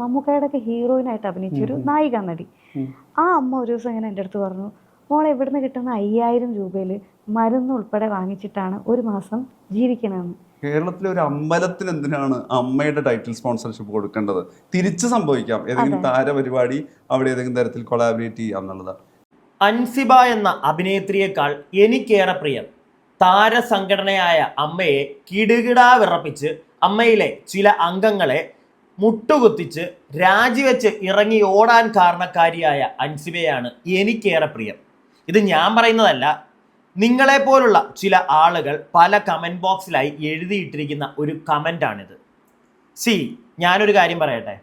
മമ്മൂക്കയുടെ ഹീറോയിനായിട്ട് അഭിനയിച്ചൊരു നായിക നടി. ആ അമ്മ ഒരു ദിവസം ഇങ്ങനെ എൻ്റെ അടുത്ത് പറഞ്ഞു, മോളെ എവിടുന്ന് കിട്ടുന്ന 5000 രൂപയിൽ മരുന്ന് ഉൾപ്പെടെ വാങ്ങിച്ചിട്ടാണ് ഒരു മാസം ജീവിക്കണമെന്ന്. കേരളത്തിലെ ഒരു അമ്പലത്തിന് എന്തിനാണ് അമ്മയുടെ ടൈറ്റിൽ സ്പോൺസർഷിപ്പ് കൊടുക്കേണ്ടത്? തിരിച്ചു സംഭവിക്കാം, ഏതെങ്കിലും താരപരിപാടി അവിടെ ഏതെങ്കിലും തരത്തിൽ കൊളാബറേറ്റ് ചെയ്യുക എന്നുള്ളതാണ്. അൻസിബ എന്ന അഭിനേത്രിയേക്കാൾ എനിക്കേറെ പ്രിയം താരസംഘടനയായ അമ്മയെ കിടുകിടാ വിറപ്പിച്ച് അമ്മയിലെ ചില അംഗങ്ങളെ മുട്ടുകുത്തിച്ച് രാജിവെച്ച് ഇറങ്ങി ഓടാൻ കാരണക്കാരിയായ അൻസിബയാണ് എനിക്കേറെ പ്രിയം. ഇത് ഞാൻ പറയുന്നതല്ല, നിങ്ങളെപ്പോലുള്ള ചില ആളുകൾ പല കമൻറ്റ് ബോക്സിലായി എഴുതിയിട്ടിരിക്കുന്ന ഒരു കമൻ്റാണിത്. ഞാനൊരു കാര്യം പറയട്ടെ.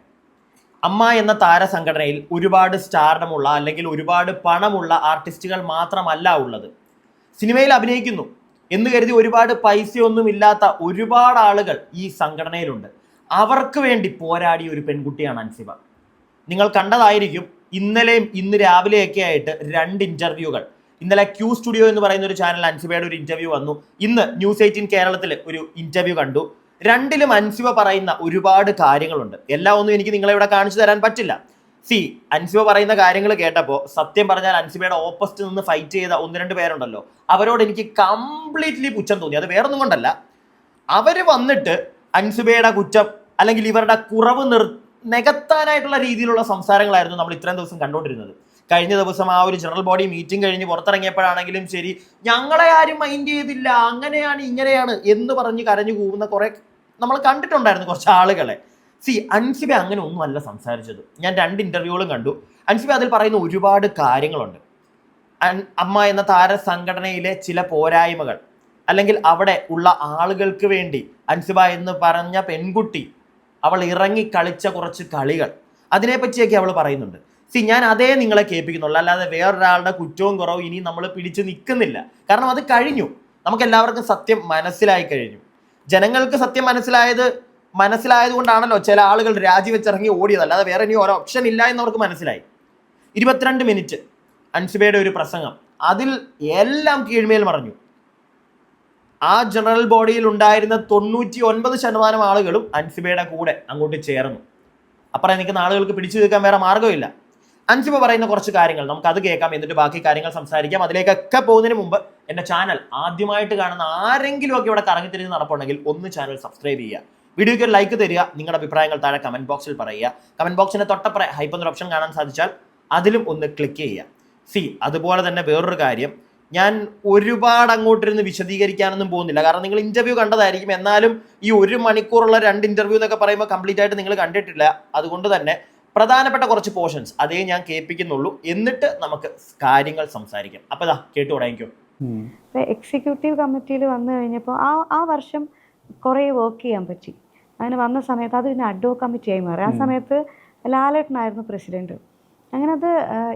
അമ്മ എന്ന താരസംഘടനയിൽ ഒരുപാട് സ്റ്റാർഡമുള്ള അല്ലെങ്കിൽ ഒരുപാട് പണമുള്ള ആർട്ടിസ്റ്റുകൾ മാത്രമല്ല ഉള്ളത്. സിനിമയിൽ അഭിനയിക്കുന്നു എന്ന് കരുതി ഒരുപാട് പൈസയൊന്നും ഇല്ലാത്ത ഒരുപാട് ആളുകൾ ഈ സംഘടനയിലുണ്ട്. അവർക്ക് വേണ്ടി പോരാടിയ ഒരു പെൺകുട്ടിയാണ് അൻസിബ. നിങ്ങൾ കണ്ടതായിരിക്കും, ഇന്നലെയും ഇന്ന് രാവിലെയൊക്കെ ആയിട്ട് 2 ഇൻ്റർവ്യൂകൾ. ഇന്നലെ ക്യൂ സ്റ്റുഡിയോ എന്ന് പറയുന്ന ഒരു ചാനൽ അൻസിബയുടെ ഒരു ഇൻ്റർവ്യൂ വന്നു. ഇന്ന് ന്യൂസ് 18 കേരളത്തിൽ ഒരു ഇൻ്റർവ്യൂ കണ്ടു. രണ്ടിലും അൻസിബ പറയുന്ന ഒരുപാട് കാര്യങ്ങളുണ്ട്. എല്ലാം ഒന്നും എനിക്ക് നിങ്ങളെ ഇവിടെ കാണിച്ചു തരാൻ പറ്റില്ല. അൻസിബ പറയുന്ന കാര്യങ്ങൾ കേട്ടപ്പോൾ സത്യം പറഞ്ഞാൽ അൻസിബയുടെ ഓപ്പോസിറ്റ് നിന്ന് ഫൈറ്റ് ചെയ്ത 1-2 പേരുണ്ടല്ലോ, അവരോട് എനിക്ക് കംപ്ലീറ്റ്ലി പുച്ഛം തോന്നി. അത് വേറൊന്നും കൊണ്ടല്ല, അവർ വന്നിട്ട് അൻസിബയുടെ കുറ്റം അല്ലെങ്കിൽ ഇവരുടെ കുറവ് നികത്താനായിട്ടുള്ള രീതിയിലുള്ള സംസാരങ്ങളായിരുന്നു നമ്മൾ ഇത്രയും ദിവസം കണ്ടുകൊണ്ടിരുന്നത്. കഴിഞ്ഞ ദിവസം ആ ഒരു ജനറൽ ബോഡി മീറ്റിംഗ് കഴിഞ്ഞ് പുറത്തിറങ്ങിയപ്പോഴാണെങ്കിലും ശരി, ഞങ്ങളെ ആരും മൈൻഡ് ചെയ്തില്ല, അങ്ങനെയാണ് ഇങ്ങനെയാണ് എന്ന് പറഞ്ഞ് കരഞ്ഞു കൂവുന്ന കുറെ നമ്മൾ കണ്ടിട്ടുണ്ടായിരുന്നു കുറച്ച് ആളുകളെ. അൻസിബ അങ്ങനെ ഒന്നുമല്ല സംസാരിച്ചത്. ഞാൻ 2 ഇൻ്റർവ്യൂകളും കണ്ടു. അൻസിബ അതിൽ പറയുന്ന ഒരുപാട് കാര്യങ്ങളുണ്ട്. അമ്മ എന്ന താരസംഘടനയിലെ ചില പോരായ്മകൾ, അല്ലെങ്കിൽ അവിടെ ഉള്ള ആളുകൾക്ക് വേണ്ടി അൻസിബ എന്ന് പറഞ്ഞ പെൺകുട്ടി അവൾ ഇറങ്ങി കളിച്ച കുറച്ച് കളികൾ, അതിനെപ്പറ്റിയൊക്കെ അവൾ പറയുന്നുണ്ട്. ഞാൻ അതേ നിങ്ങളെ കേൾപ്പിക്കുന്നുള്ളൂ, അല്ലാതെ വേറൊരാളുടെ കുറ്റവും കുറവും ഇനി നമ്മൾ പിടിച്ചു നിൽക്കുന്നില്ല. കാരണം അത് കഴിഞ്ഞു, നമുക്ക് എല്ലാവർക്കും സത്യം മനസ്സിലായി കഴിഞ്ഞു. ജനങ്ങൾക്ക് സത്യം മനസ്സിലായത് കൊണ്ടാണല്ലോ ചില ആളുകൾ രാജിവെച്ചിറങ്ങി ഓടിയത്, അല്ലാതെ വേറെ ഇനി ഒരു ഓപ്ഷൻ ഇല്ല എന്നവർക്ക് മനസ്സിലായി. 22 മിനിറ്റ് അൻസിബയുടെ ഒരു പ്രസംഗം, അതിൽ എല്ലാം കീഴ്മേൽ മറഞ്ഞു. ആ ജനറൽ ബോഡിയിൽ ഉണ്ടായിരുന്ന 99% ആളുകളും അൻസിബയുടെ കൂടെ അങ്ങോട്ട് ചേർന്നു. അപ്പുറം നിൽക്കുന്ന ആളുകൾക്ക് പിടിച്ചു നിൽക്കാൻ വേറെ മാർഗ്ഗമില്ല. അൻസിബ പറയുന്ന കുറച്ച് കാര്യങ്ങൾ നമുക്ക് അത് കേൾക്കാം, എന്നിട്ട് ബാക്കി കാര്യങ്ങൾ സംസാരിക്കാം. അതിലേക്കൊക്കെ പോകുന്നതിന് മുമ്പ് എൻ്റെ ചാനൽ ആദ്യമായിട്ട് കാണുന്ന ആരെങ്കിലും ഒക്കെ ഇവിടെ കറങ്ങിത്തിരിഞ്ഞ് നടപ്പുണ്ടെങ്കിൽ ഒന്ന് ചാനൽ സബ്സ്ക്രൈബ് ചെയ്യുക, വീഡിയോയ്ക്ക് ഒരു ലൈക്ക് തരിക, നിങ്ങളുടെ അഭിപ്രായങ്ങൾ താഴെ കമൻറ്റ് ബോക്സിൽ പറയുക. കമൻറ്റ് ബോക്സിൻ്റെ തൊട്ടപ്പുറം ഹൈപ്പ് എന്നൊരു ഓപ്ഷൻ കാണാൻ സാധിച്ചാൽ അതിലും ഒന്ന് ക്ലിക്ക് ചെയ്യുക. അതുപോലെ തന്നെ വേറൊരു കാര്യം, ഞാൻ ഒരുപാട് അങ്ങോട്ടിരുന്ന് വിശദീകരിക്കാനൊന്നും പോകുന്നില്ല, കാരണം നിങ്ങൾ ഇൻ്റർവ്യൂ കണ്ടതായിരിക്കും. എന്നാലും ഈ 1 മണിക്കൂറുള്ള 2 ഇൻ്റർവ്യൂ എന്നൊക്കെ പറയുമ്പോൾ കംപ്ലീറ്റ് ആയിട്ട് നിങ്ങൾ കണ്ടിട്ടില്ല. അതുകൊണ്ട് തന്നെ പ്രധാനപ്പെട്ട കുറച്ച് പോർഷൻസ് അതേ ഞാൻ കേൾപ്പിക്കുന്നുള്ളൂ, എന്നിട്ട് നമുക്ക് കാര്യങ്ങൾ സംസാരിക്കാം. അപ്പോൾ കേട്ടു തുടങ്ങിക്കോ. എക്സിക്യൂട്ടീവ് കമ്മിറ്റിയിൽ വന്നു കഴിഞ്ഞപ്പോൾ ആ വർഷം കുറേ വർക്ക് ചെയ്യാൻ പറ്റി. അങ്ങനെ വന്ന സമയത്ത് അത് പിന്നെ അഡ്വോ കമ്മിറ്റിയായി മാറി. ആ സമയത്ത് ലാലേട്ടനായിരുന്നു പ്രസിഡന്റ്. അങ്ങനെ അത്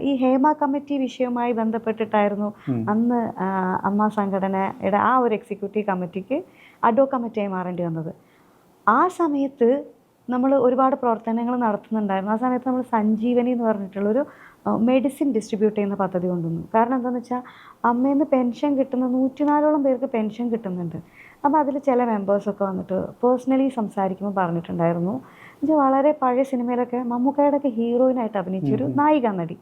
ഈ ഹേമ കമ്മിറ്റി വിഷയവുമായി ബന്ധപ്പെട്ടിട്ടായിരുന്നു അന്ന് അമ്മ സംഘടനയുടെ ആ ഒരു എക്സിക്യൂട്ടീവ് കമ്മിറ്റിക്ക് അഡ്വോ കമ്മിറ്റിയായി മാറേണ്ടി വന്നത്. ആ സമയത്ത് നമ്മൾ ഒരുപാട് പ്രവർത്തനങ്ങൾ നടത്തുന്നുണ്ടായിരുന്നു. ആ സമയത്ത് നമ്മൾ സഞ്ജീവനി എന്ന് പറഞ്ഞിട്ടുള്ളൊരു മെഡിസിൻ ഡിസ്ട്രിബ്യൂട്ട് ചെയ്യുന്ന പദ്ധതി കൊണ്ടുവന്നു. കാരണം എന്താണെന്ന് വെച്ചാൽ അമ്മയിൽ നിന്ന് പെൻഷൻ കിട്ടുന്ന 104ഓളം പേർക്ക് പെൻഷൻ കിട്ടുന്നുണ്ട്. അപ്പോൾ അതിൽ ചില മെമ്പേഴ്സൊക്കെ വന്നിട്ട് പേഴ്സണലി സംസാരിക്കുമ്പോൾ പറഞ്ഞിട്ടുണ്ടായിരുന്നു, വളരെ പഴയ സിനിമയിലൊക്കെ മമ്മൂക്കയുടെ ഹീറോയിനായിട്ട് അഭിനയിച്ചൊരു നായിക നടി.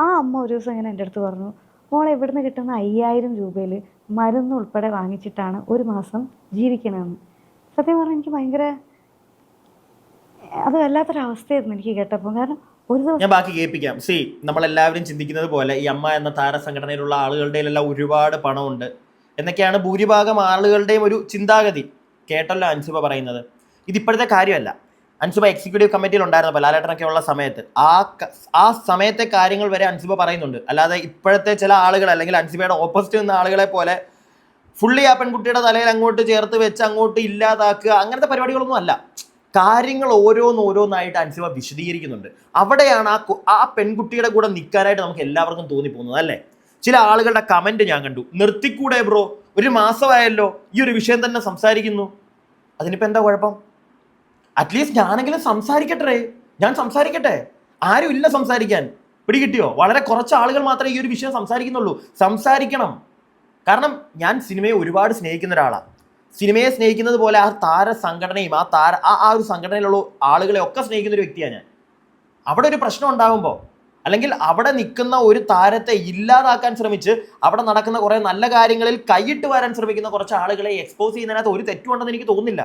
ആ അമ്മ ഒരു ദിവസം ഇങ്ങനെ എൻ്റെ അടുത്ത് പറഞ്ഞു, മോളെ എവിടുന്ന് കിട്ടുന്ന 5000 രൂപയിൽ മരുന്ന് ഉൾപ്പെടെ വാങ്ങിച്ചിട്ടാണ് ഒരു മാസം ജീവിക്കണമെന്ന്. സത്യം പറഞ്ഞാൽ എനിക്ക് ഭയങ്കര അത് വല്ലാത്തൊരവസ്ഥയായിരുന്നു എനിക്ക് കേട്ടപ്പോൾ. കാരണം ഒരു ദിവസം ഞാൻ ബാക്കി കേൾപ്പിക്കാം. നമ്മളെല്ലാവരും ചിന്തിക്കുന്നത് പോലെ ഈ അമ്മ എന്ന താരസംഘടനയിലുള്ള ആളുകളുടെ എല്ലാം ഒരുപാട് പണമുണ്ട് എന്നൊക്കെയാണ് ഭൂരിഭാഗം ആളുകളുടെയും ഒരു ചിന്താഗതി. കേട്ടല്ലോ അൻസിബ പറയുന്നത്. ഇതിപ്പോഴത്തെ കാര്യമല്ല. അൻസിബ എക്സിക്യൂട്ടീവ് കമ്മിറ്റിയിൽ ഉണ്ടായിരുന്നപ്പോൾ ലാലേട്ടനൊക്കെ ഉള്ള സമയത്ത് ആ സമയത്തെ കാര്യങ്ങൾ വരെ അൻസിബ പറയുന്നുണ്ട്. അല്ലാതെ ഇപ്പോഴത്തെ ചില ആളുകൾ അല്ലെങ്കിൽ അൻസിബയുടെ ഓപ്പോസിറ്റ് നിന്ന ആളുകളെ പോലെ ഫുള്ളി ആ പെൺകുട്ടിയുടെ തലയിൽ അങ്ങോട്ട് ചേർത്ത് വെച്ച് അങ്ങോട്ട് ഇല്ലാതാക്കുക അങ്ങനത്തെ പരിപാടികളൊന്നും അല്ല. കാര്യങ്ങൾ ഓരോന്നായിട്ട് അൻസിബ വിശദീകരിക്കുന്നുണ്ട്. അവിടെയാണ് ആ പെൺകുട്ടിയുടെ കൂടെ നിൽക്കാനായിട്ട് നമുക്ക് എല്ലാവർക്കും തോന്നിപ്പോകുന്നത് അല്ലേ. ചില ആളുകളുടെ കമൻറ്റ് ഞാൻ കണ്ടു, നിർത്തിക്കൂടെ ബ്രോ, 1 മാസമായല്ലോ ഈ ഒരു വിഷയം തന്നെ സംസാരിക്കുന്നു, അതിനിപ്പോൾ എന്താ കുഴപ്പം? അറ്റ്ലീസ്റ്റ് ഞാനെങ്കിലും ഞാൻ സംസാരിക്കട്ടെ. ആരും ഇല്ല സംസാരിക്കാൻ. പിടികിട്ടിയോ? വളരെ കുറച്ച് ആളുകൾ മാത്രമേ ഈ ഒരു വിഷയം സംസാരിക്കുന്നുള്ളൂ. സംസാരിക്കണം. കാരണം ഞാൻ സിനിമയെ ഒരുപാട് സ്നേഹിക്കുന്ന ഒരാളാണ്. സിനിമയെ സ്നേഹിക്കുന്നത് പോലെ ആ താര സംഘടനയും ആ ഒരു സംഘടനയിലുള്ള ആളുകളെ ഒക്കെ സ്നേഹിക്കുന്ന ഒരു വ്യക്തിയാണ് ഞാൻ. അവിടെ ഒരു പ്രശ്നം ഉണ്ടാകുമ്പോൾ, അല്ലെങ്കിൽ അവിടെ നിൽക്കുന്ന ഒരു താരത്തെ ഇല്ലാതാക്കാൻ ശ്രമിച്ച് അവിടെ നടക്കുന്ന കുറേ നല്ല കാര്യങ്ങളിൽ കൈയിട്ട് വരാൻ ശ്രമിക്കുന്ന കുറച്ച് ആളുകളെ എക്സ്പോസ് ചെയ്യുന്നതിനകത്ത് ഒരു തെറ്റുണ്ടെന്ന് എനിക്ക് തോന്നുന്നില്ല.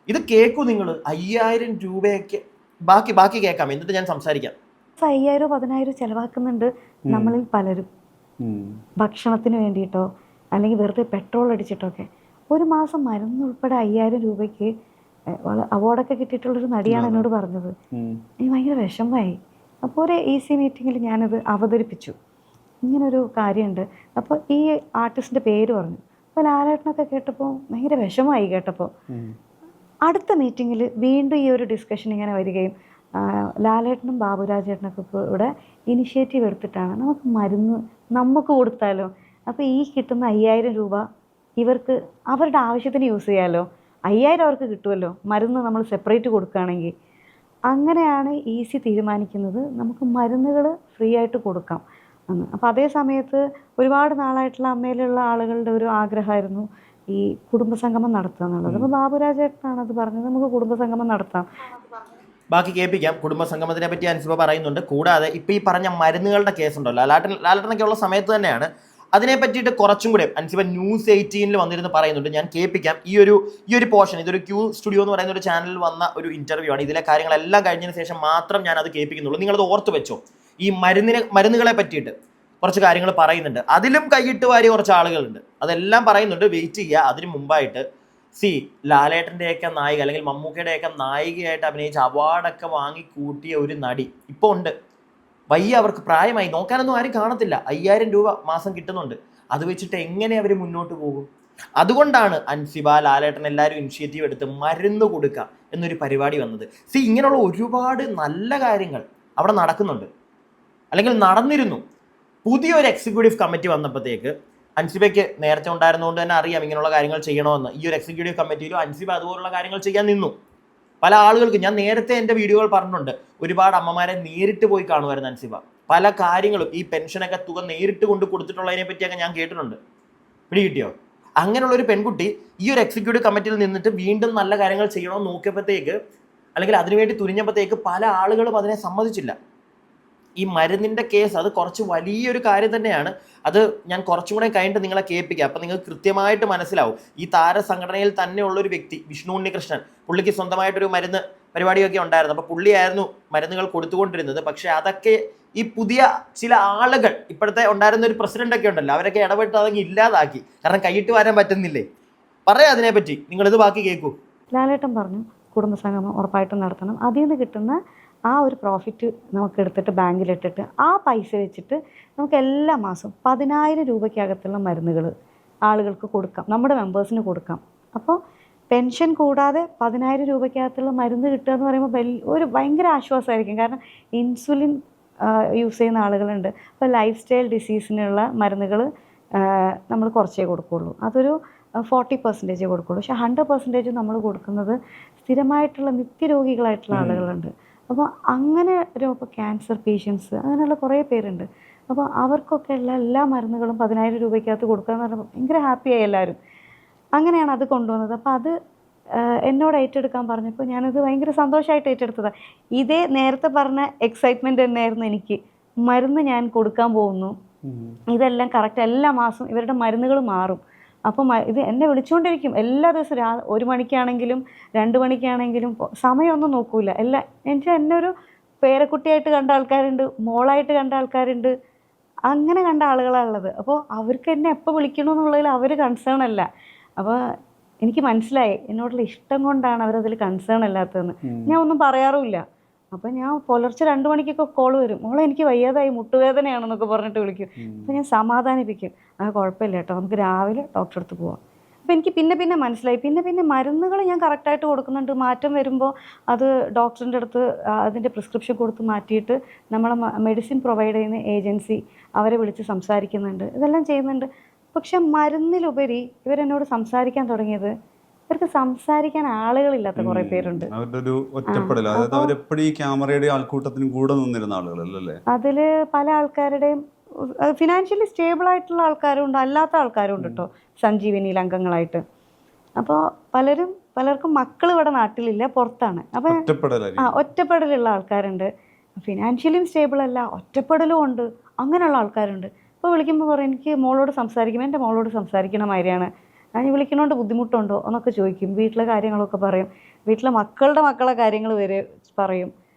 ഇത് കേൾക്കൂ നിങ്ങൾ. 5000 രൂപയൊക്കെ ബാക്കി കേൾക്കാം, എന്നിട്ട് ഞാൻ സംസാരിക്കാം. 5000-10,000 ചെലവാക്കുന്നുണ്ട് നമ്മളിൽ പലരും, ഭക്ഷണത്തിന് വേണ്ടിയിട്ടോ അല്ലെങ്കിൽ വെറുതെ പെട്രോൾ അടിച്ചിട്ടൊക്കെ. ഒരു മാസം മരുന്ന് ഉൾപ്പെടെ 5000 രൂപയ്ക്ക് അവാർഡൊക്കെ കിട്ടിയിട്ടുള്ളൊരു നടിയാണ് എന്നോട് പറഞ്ഞത്. എനിക്ക് ഭയങ്കര വിഷമമായി. അപ്പോൾ ഒരു ഈസി മീറ്റിങ്ങിൽ ഞാനത് അവതരിപ്പിച്ചു, ഇങ്ങനൊരു കാര്യമുണ്ട്. അപ്പോൾ ഈ ആർട്ടിസ്റ്റിൻ്റെ പേര് പറഞ്ഞു. അപ്പോൾ ലാലേട്ടനൊക്കെ കേട്ടപ്പോൾ ഭയങ്കര വിഷമമായി കേട്ടപ്പോൾ. അടുത്ത മീറ്റിങ്ങിൽ വീണ്ടും ഈ ഒരു ഡിസ്കഷൻ ഇങ്ങനെ വരികയും ലാലേട്ടനും ബാബുരാജേട്ടനൊക്കെ ഇവിടെ ഇനിഷ്യേറ്റീവ് എടുത്തിട്ടാണ് നമുക്ക് മരുന്ന് നമുക്ക് കൊടുത്താലോ, അപ്പോൾ ഈ കിട്ടുന്ന 5000 രൂപ ഇവർക്ക് അവരുടെ ആവശ്യത്തിന് യൂസ് ചെയ്യാമല്ലോ, 5000 അവർക്ക് കിട്ടുമല്ലോ, മരുന്ന് നമ്മൾ സെപ്പറേറ്റ് കൊടുക്കുകയാണെങ്കിൽ. അങ്ങനെയാണ് ഈസി തീരുമാനിക്കുന്നത്, നമുക്ക് മരുന്നുകൾ ഫ്രീ ആയിട്ട് കൊടുക്കാം എന്ന്. അപ്പോൾ അതേ സമയത്ത് ഒരുപാട് നാളായിട്ടുള്ള അമ്മയിലുള്ള ആളുകളുടെ ഒരു ആഗ്രഹമായിരുന്നു ഈ കുടുംബസംഗമം നടത്തുക എന്നുള്ളത്. അപ്പോൾ ബാബുരാജേട്ടനാണ് അത് പറഞ്ഞത്, നമുക്ക് കുടുംബസംഗമം നടത്താം. ബാക്കി കേൾപ്പിക്കാം. കുടുംബസംഗമത്തിനെ പറ്റി അൻസിബ പറയുന്നുണ്ട്. കൂടാതെ ഇപ്പോൾ ഈ പറഞ്ഞ മരുന്നുകളുടെ കേസുണ്ടല്ലോ, ലാലേട്ടനൊക്കെ ഉള്ള സമയത്ത് തന്നെയാണ് അതിനെ പറ്റിയിട്ട് കുറച്ചും കൂടെ അൻസിബ ന്യൂസ് 18 വന്നിരുന്ന് പറയുന്നുണ്ട്. ഞാൻ കേൾപ്പിക്കാം. ഈ ഒരു പോർഷൻ, ഇതൊരു ക്യൂ സ്റ്റുഡിയോ എന്ന് പറയുന്ന ഒരു ചാനലിൽ വന്ന ഒരു ഇന്റർവ്യൂ ആണ്. ഇതിലെ കാര്യങ്ങളെല്ലാം കഴിഞ്ഞതിന് ശേഷം മാത്രം ഞാൻ അത് കേൾപ്പിക്കുന്നുള്ളൂ. നിങ്ങളത് ഓർത്ത് വെച്ചോ. ഈ മരുന്നുകളെ പറ്റിയിട്ട് കുറച്ച് കാര്യങ്ങൾ പറയുന്നുണ്ട്. അതിലും കൈയിട്ട് വാരിയ കുറച്ച് ആളുകളുണ്ട്. അതെല്ലാം പറയുന്നുണ്ട്, വെയിറ്റ് ചെയ്യുക. അതിന് മുമ്പായിട്ട് ലാലേട്ടൻ്റെയൊക്കെ നായിക അല്ലെങ്കിൽ മമ്മൂക്കയുടെയൊക്കെ നായികയായിട്ട് അഭിനയിച്ച അവാർഡൊക്കെ വാങ്ങിക്കൂട്ടിയ ഒരു നടി ഇപ്പോൾ ഉണ്ട്. വയ്യ, അവർക്ക് പ്രായമായി, നോക്കാനൊന്നും ആരും കാണത്തില്ല. 5000 രൂപ മാസം കിട്ടുന്നുണ്ട്. അത് വെച്ചിട്ട് എങ്ങനെ അവർ മുന്നോട്ട് പോകും? അതുകൊണ്ടാണ് അൻസിബ, ലാലേട്ടൻ എല്ലാവരും ഇനിഷ്യേറ്റീവ് എടുത്ത് മരുന്ന് കൊടുക്കുക എന്നൊരു പരിപാടി വന്നത്. ഇങ്ങനെയുള്ള ഒരുപാട് നല്ല കാര്യങ്ങൾ അവിടെ നടക്കുന്നുണ്ട്, അല്ലെങ്കിൽ നടന്നിരുന്നു. പുതിയൊരു എക്സിക്യൂട്ടീവ് കമ്മിറ്റി വന്നപ്പോഴത്തേക്ക് അൻസിബയ്ക്ക് നേരത്തെ ഉണ്ടായിരുന്നുകൊണ്ട് തന്നെ അറിയാം ഇങ്ങനെയുള്ള കാര്യങ്ങൾ ചെയ്യണമെന്ന്. ഈ ഒരു എക്സിക്യൂട്ടീവ് കമ്മിറ്റിയിലും അൻസിബ അതുപോലുള്ള കാര്യങ്ങൾ ചെയ്യാൻ നിന്നു. പല ആളുകൾക്ക് ഞാൻ നേരത്തെ എൻ്റെ വീഡിയോകൾ പറഞ്ഞിട്ടുണ്ട്, ഒരുപാട് അമ്മമാരെ നേരിട്ട് പോയി കാണുമായിരുന്നു അൻസിബ. പല കാര്യങ്ങളും ഈ പെൻഷനൊക്കെ തുക നേരിട്ട് കൊണ്ട് കൊടുത്തിട്ടുള്ളതിനെ പറ്റിയൊക്കെ ഞാൻ കേട്ടിട്ടുണ്ട്. പിടികിട്ടിയോ? അങ്ങനെയുള്ളൊരു പെൺകുട്ടി ഈ ഒരു എക്സിക്യൂട്ടീവ് കമ്മിറ്റിയിൽ നിന്നിട്ട് വീണ്ടും നല്ല കാര്യങ്ങൾ ചെയ്യണമെന്ന് നോക്കിയപ്പോഴത്തേക്ക്, അല്ലെങ്കിൽ അതിനുവേണ്ടി തുനിഞ്ഞപ്പോഴത്തേക്ക് പല ആളുകളും അതിനെ സമ്മതിച്ചില്ല. ഈ മരുന്നിൻ്റെ കേസ് അത് കുറച്ച് വലിയൊരു കാര്യം തന്നെയാണ്. അത് ഞാൻ കുറച്ചും കൂടെ കഴിഞ്ഞിട്ട് നിങ്ങളെ കേൾപ്പിക്കാം. അപ്പം നിങ്ങൾക്ക് കൃത്യമായിട്ട് മനസ്സിലാവും. ഈ താരസംഘടനയിൽ തന്നെ ഉള്ളൊരു വ്യക്തി വിഷ്ണു ഉണ്ണികൃഷ്ണൻ, പുള്ളിക്ക് സ്വന്തമായിട്ടൊരു മരുന്ന് പരിപാടിയൊക്കെ ഉണ്ടായിരുന്നു. അപ്പോൾ പുള്ളിയായിരുന്നു മരുന്നുകൾ കൊടുത്തുകൊണ്ടിരുന്നത്. പക്ഷേ അതൊക്കെ ഈ പുതിയ ചില ആളുകൾ, ഇപ്പോഴത്തെ ഉണ്ടായിരുന്ന ഒരു പ്രസിഡൻ്റൊക്കെ ഉണ്ടല്ലോ, അവരൊക്കെ ഇടപെട്ട് അതങ്ങ് ഇല്ലാതാക്കി. കാരണം കൈയിട്ട് വരാൻ പറ്റുന്നില്ലേ. പറയാം അതിനെപ്പറ്റി, നിങ്ങളിത് ബാക്കി കേൾക്കൂ. ലാലേട്ടൻ പറഞ്ഞു കുടുംബസംഗമം ഉറപ്പായിട്ടും നടത്തണം. അതിൽ നിന്ന് കിട്ടുന്ന ആ ഒരു പ്രോഫിറ്റ് നമുക്ക് എടുത്തിട്ട് ബാങ്കിലിട്ടിട്ട് ആ പൈസ വെച്ചിട്ട് നമുക്ക് എല്ലാ മാസവും 10000 രൂപയ്ക്കകത്തുള്ള മരുന്നുകൾ ആളുകൾക്ക് കൊടുക്കാം, നമ്മുടെ മെമ്പേഴ്സിന് കൊടുക്കാം. അപ്പോൾ പെൻഷൻ കൂടാതെ 10000 രൂപയ്ക്കകത്തുള്ള മരുന്ന് കിട്ടുക എന്ന് പറയുമ്പോൾ ഒരു ഭയങ്കര ആശ്വാസമായിരിക്കും. കാരണം ഇൻസുലിൻ യൂസ് ചെയ്യുന്ന ആളുകളുണ്ട്. അപ്പോൾ ലൈഫ് സ്റ്റൈൽ ഡിസീസിനുള്ള മരുന്നുകൾ നമ്മൾ കുറച്ചേ കൊടുക്കുകയുള്ളൂ. അതൊരു 40% കൊടുക്കുകയുള്ളൂ. പക്ഷേ 100% നമ്മൾ കൊടുക്കുന്നത് സ്ഥിരമായിട്ടുള്ള നിത്യരോഗികളായിട്ടുള്ള ആളുകളുണ്ട്. അപ്പോൾ അങ്ങനെ ഇപ്പോൾ ക്യാൻസർ പേഷ്യൻസ് അങ്ങനെയുള്ള കുറേ പേരുണ്ട്. അപ്പോൾ അവർക്കൊക്കെ ഉള്ള എല്ലാ മരുന്നുകളും 10000 രൂപയ്ക്കകത്ത് കൊടുക്കുക എന്ന് പറയുമ്പോൾ ഭയങ്കര ഹാപ്പിയായി എല്ലാവരും. അങ്ങനെയാണ് അത് കൊണ്ടുവന്നത്. അപ്പോൾ അത് എന്നോട് ഏറ്റെടുക്കാൻ പറഞ്ഞപ്പോൾ ഞാനത് ഭയങ്കര സന്തോഷമായിട്ട് ഏറ്റെടുത്തതാണ്. ഇതേ നേരത്തെ പറഞ്ഞ എക്സൈറ്റ്മെൻറ്റ് തന്നെയായിരുന്നു എനിക്ക്. മരുന്ന് ഞാൻ കൊടുക്കാൻ പോകുന്നു, ഇതെല്ലാം കറക്റ്റ്, എല്ലാ മാസവും ഇവരുടെ മരുന്നുകൾ മാറും. അപ്പം ഇത് എന്നെ വിളിച്ചുകൊണ്ടിരിക്കും എല്ലാ ദിവസവും. 1 മണിക്കാണെങ്കിലും 2 മണിക്കാണെങ്കിലും സമയമൊന്നും നോക്കൂല. എന്നെ ഒരു പേരക്കുട്ടിയായിട്ട് കണ്ട ആൾക്കാരുണ്ട്, മോളായിട്ട് കണ്ട ആൾക്കാരുണ്ട്, അങ്ങനെ കണ്ട ആളുകളാണ് ഉള്ളത്. അപ്പോൾ അവർക്ക് എന്നെ എപ്പോൾ വിളിക്കണമെന്നുള്ളതിൽ അവർ കൺസേൺ അല്ല. അപ്പോൾ എനിക്ക് മനസ്സിലായി എന്നോടുള്ള ഇഷ്ടം കൊണ്ടാണ് അവരതിൽ കൺസേൺ അല്ലാത്തതെന്ന്. ഞാൻ ഒന്നും പറയാറുമില്ല. അപ്പോൾ ഞാൻ പുലർച്ചെ 2 മണിക്കൊക്കെ കോൾ വരും, മോളെ എനിക്ക് വയ്യാതായി, മുട്ടുവേദനയാണെന്നൊക്കെ പറഞ്ഞിട്ട് വിളിക്കും. അപ്പോൾ ഞാൻ സമാധാനിപ്പിക്കും, കുഴപ്പമില്ല കേട്ടോ, നമുക്ക് രാവിലെ ഡോക്ടറെ അടുത്ത് പോവാം. അപ്പോൾ എനിക്ക് പിന്നെ മനസ്സിലായി. പിന്നെ മരുന്നുകൾ ഞാൻ കറക്റ്റായിട്ട് കൊടുക്കുന്നുണ്ട്. മാറ്റം വരുമ്പോൾ അത് ഡോക്ടറിൻ്റെ അടുത്ത് അതിൻ്റെ പ്രിസ്ക്രിപ്ഷൻ കൊടുത്ത് മാറ്റിയിട്ട് നമ്മളെ മെഡിസിൻ പ്രൊവൈഡ് ചെയ്യുന്ന ഏജൻസി അവരെ വിളിച്ച് സംസാരിക്കുന്നുണ്ട്, ഇതെല്ലാം ചെയ്യുന്നുണ്ട്. പക്ഷെ മരുന്നിലുപരി ഇവരെന്നോട് സംസാരിക്കാൻ തുടങ്ങിയത്, ഇവർക്ക് സംസാരിക്കാൻ ആളുകളില്ലാത്ത കുറെ പേരുണ്ട്. അവരുടെ ഒരു ഒറ്റപ്പെടൽ, അതായത് അവരെപ്പോഴും ഈ ക്യാമറയുടെ ആൾക്കൂട്ടത്തിന് കൂടെ നിന്നിരുന്ന ആളുകളല്ലേ. അതിൽ പല ആൾക്കാരുടെയും ഫിനാൻഷ്യലി സ്റ്റേബിൾ ആയിട്ടുള്ള ആൾക്കാരും ഉണ്ട്, അല്ലാത്ത ആൾക്കാരും ഉണ്ട് കേട്ടോ, സഞ്ജീവനിയിൽ അംഗങ്ങളായിട്ട്. അപ്പോൾ പലർക്കും മക്കൾ ഇവിടെ നാട്ടിലില്ല, പുറത്താണ്. അപ്പോൾ ഒറ്റപ്പെടലുള്ള ആൾക്കാരുണ്ട്, ഫിനാൻഷ്യലിയും സ്റ്റേബിൾ അല്ല, ഒറ്റപ്പെടലും ഉണ്ട്, അങ്ങനെയുള്ള ആൾക്കാരുണ്ട്. അപ്പോൾ വിളിക്കുമ്പോൾ പറയും എനിക്ക് മോളോട് സംസാരിക്കുമ്പോൾ എൻ്റെ മോളോട് സംസാരിക്കണ മാതിരിയാണ്, ഞാൻ വിളിക്കണോണ്ട് ബുദ്ധിമുട്ടുണ്ടോ എന്നൊക്കെ ചോദിക്കും. വീട്ടിലെ കാര്യങ്ങളൊക്കെ പറയും, വീട്ടിലെ മക്കളെ കാര്യങ്ങൾ വരെ പറയും.